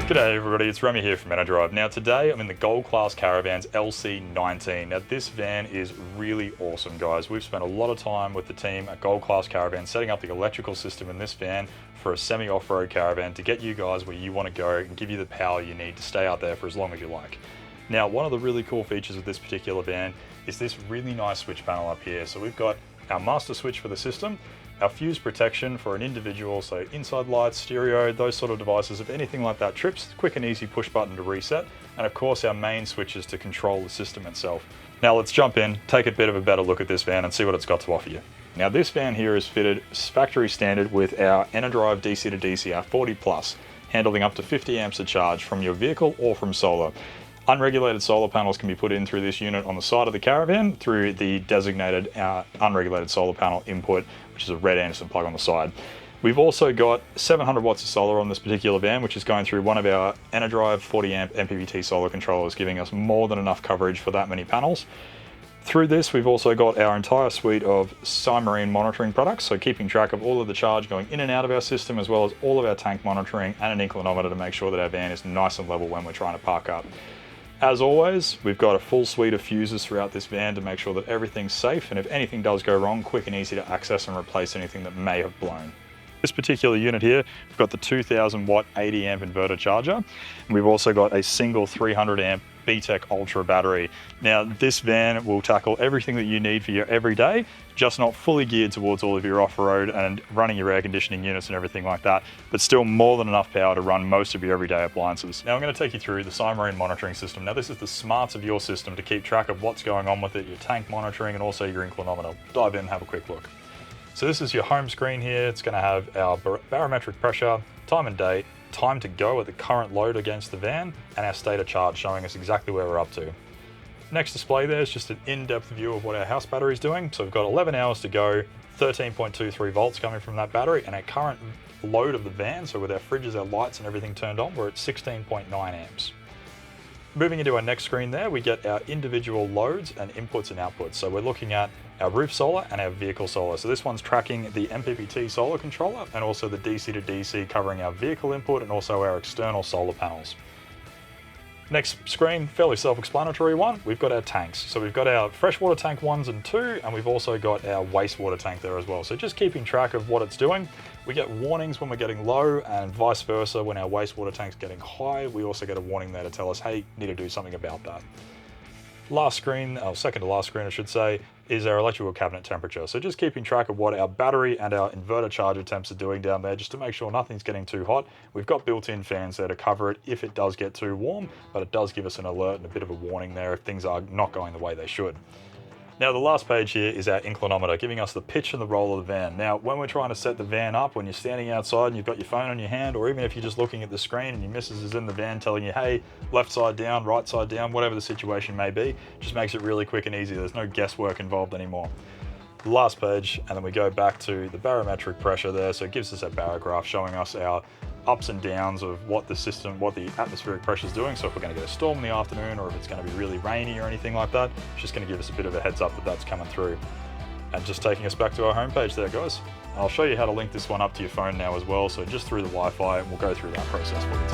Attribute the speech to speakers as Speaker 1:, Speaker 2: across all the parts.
Speaker 1: G'day everybody, it's Remi here from Enerdrive. Now today I'm in the Gold Class Caravans LC19. Now this van is really awesome, guys. We've spent a lot of time with the team at Gold Class Caravans setting up the electrical system in this van for a semi-off-road caravan to get you guys where you want to go and give you the power you need to stay out there for as long as you like. Now one of the really cool features of this particular van is this really nice switch panel up here. So we've got our master switch for the system, our fuse protection for an individual, so inside lights, stereo, those sort of devices. If anything like that trips, quick and easy push button to reset, and of course our main switches to control the system itself. Now let's jump in, take a bit of a better look at this van and see what it's got to offer you. Now this van here is fitted factory standard with our Enerdrive DC to DC, our 40 Plus, handling up to 50 amps of charge from your vehicle or from solar. Unregulated solar panels can be put in through this unit on the side of the caravan through the designated unregulated solar panel input, which is a red Anderson plug on the side. We've also got 700 watts of solar on this particular van, which is going through one of our Enerdrive 40 amp MPPT solar controllers, giving us more than enough coverage for that many panels. Through this, we've also got our entire suite of Marine monitoring products, so keeping track of all of the charge going in and out of our system, as well as all of our tank monitoring and an inclinometer to make sure that our van is nice and level when we're trying to park up. As always, we've got a full suite of fuses throughout this van to make sure that everything's safe, and if anything does go wrong, quick and easy to access and replace anything that may have blown. This particular unit here, we've got the 2000 watt 80 amp inverter charger, and we've also got a single 300 amp BTEC Ultra battery. Now this van will tackle everything that you need for your everyday, just not fully geared towards all of your off-road and running your air conditioning units and everything like that, but still more than enough power to run most of your everyday appliances. Now I'm going to take you through the Marine monitoring system. Now this is the smarts of your system to keep track of what's going on with it, your tank monitoring and also your inclinometer. Dive in and have a quick look. So this is your home screen here. It's going to have our barometric pressure, time and date, time to go at the current load against the van, and our state of charge showing us exactly where we're up to. Next display there is just an in-depth view of what our house battery is doing. So we've got 11 hours to go, 13.23 volts coming from that battery, and our current load of the van, so with our fridges, our lights and everything turned on, we're at 16.9 amps. Moving into our next screen there, we get our individual loads and inputs and outputs. So we're looking at our roof solar and our vehicle solar. So this one's tracking the MPPT solar controller and also the DC to DC covering our vehicle input and also our external solar panels. Next screen, fairly self-explanatory one, we've got our tanks. So we've got our freshwater tank 1s and 2, and we've also got our wastewater tank there as well. So just keeping track of what it's doing. We get warnings when we're getting low and vice versa when our wastewater tank's getting high. We also get a warning there to tell us, hey, need to do something about that. Last screen, second to last screen I should say, is our electrical cabinet temperature. So just keeping track of what our battery and our inverter charger temps are doing down there, just to make sure nothing's getting too hot. We've got built-in fans there to cover it if it does get too warm, but it does give us an alert and a bit of a warning there if things are not going the way they should. Now the last page here is our inclinometer, giving us the pitch and the roll of the van. Now when we're trying to set the van up, when you're standing outside and you've got your phone on your hand, or even if you're just looking at the screen and your missus is in the van telling you, hey, left side down, right side down, whatever the situation may be, just makes it really quick and easy. There's no guesswork involved anymore. The last page, and then we go back to the barometric pressure there, so it gives us a barograph showing us our ups and downs of what the system, what the atmospheric pressure is doing. So if we're going to get a storm in the afternoon, or if it's going to be really rainy or anything like that, it's just going to give us a bit of a heads up that that's coming through. And just taking us back to our homepage there, guys. And I'll show you how to link this one up to your phone now as well. So just through the Wi-Fi, and we'll go through that process for you.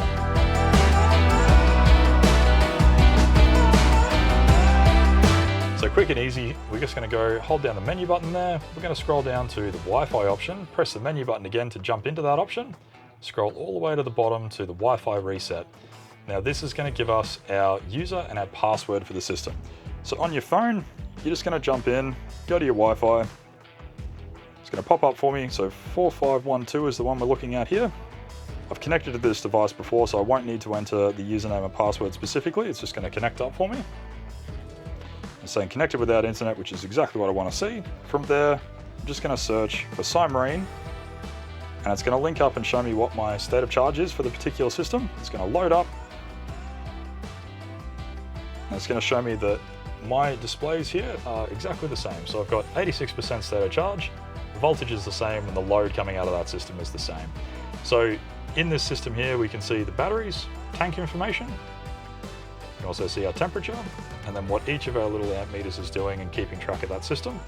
Speaker 1: So quick and easy, we're just going to go hold down the menu button there. We're going to scroll down to the Wi-Fi option, press the menu button again to jump into that option. Scroll all the way to the bottom to the Wi-Fi reset. Now this is going to give us our user and our password for the system. So on your phone, you're just going to jump in, go to your Wi-Fi. It's going to pop up for me. So 4512 is the one we're looking at here. I've connected to this device before, so I won't need to enter the username and password specifically. It's just going to connect up for me. It's saying connected without internet, which is exactly what I want to see. From there, I'm just going to search for Marine. And it's going to link up and show me what my state of charge is for the particular system. It's going to load up. And it's going to show me that my displays here are exactly the same. So I've got 86% state of charge, the voltage is the same, and the load coming out of that system is the same. So in this system here, we can see the batteries, tank information. You can also see our temperature, and then what each of our little amp meters is doing and keeping track of that system.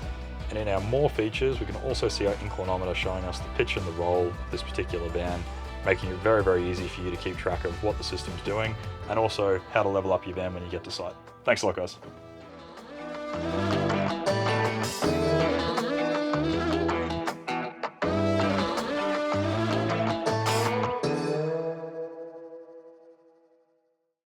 Speaker 1: And in our more features, we can also see our inclinometer showing us the pitch and the roll of this particular van making it very, very easy for you to keep track of what the system's doing and also how to level up your van when you get to site. Thanks a lot, guys.